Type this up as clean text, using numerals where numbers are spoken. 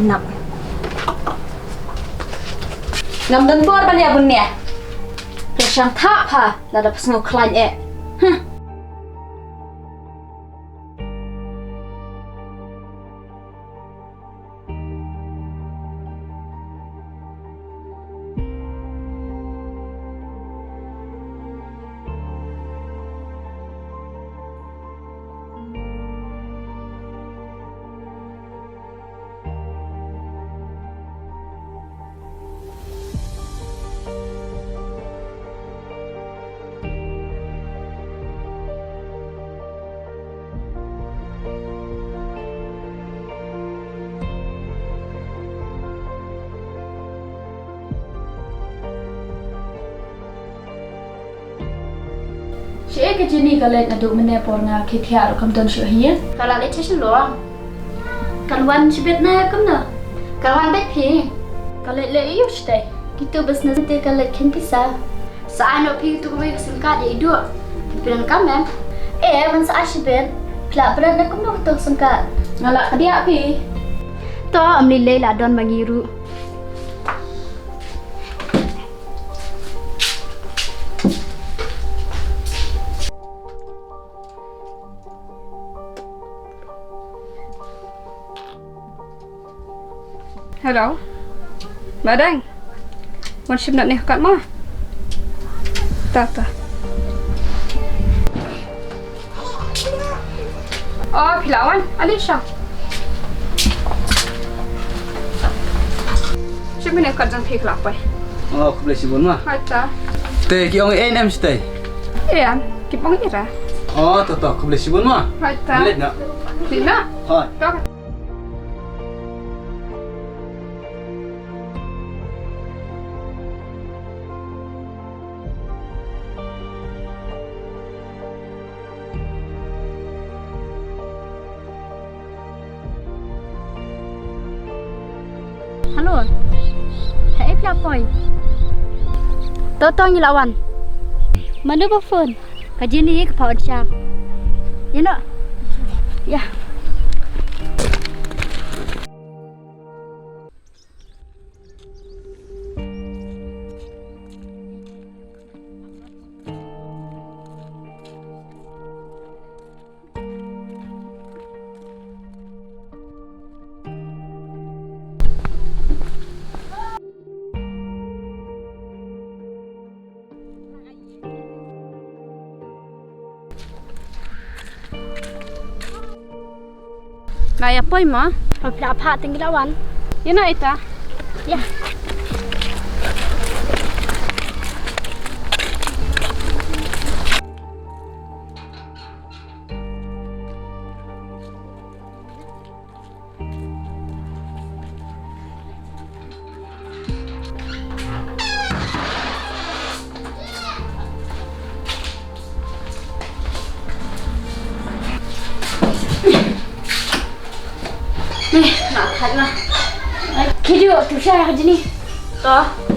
nap. Ngam dan buat balik abun ni. Yang tak ha, lada pasang klien Siapa kerja ni kalau nak duduk mana pun nak kita harus kamdan syuhir. Kalau ada cakap luang, kaluan sebet na kamna, kaluan bepi, kalau le iyo stay, kita bisnes tu kalau kentisa, saan opi tu kau bersih kat dia itu, bilang kamen, masa sebet, pelak berat nak kamna tu sengkat, ngalak dia api. To amni le ladon mangiru. Hello. Badang. Wan ship nak ni kat mana? Tak. Oh, Pilawan, Alisha. Ship ni kat jang pikir apa? Oh, aku boleh sibuk mah. Hai ta. Teh, kita orang NM stay. Iya, kita orang ira. Oh, tak, aku boleh sibuk mah. Hai ta. Boleh nak? Tidak. Hai. Tak. Halo, hai pelapoi. Totong lawan. Mana phone? Kaji ni ke power charge. Ya nak? Ya. Naya poi ma? Pelapa tinggi lawan. Ya nak ita? Ya. Nak tak lah. Kira tu saya kerja ni. Toh.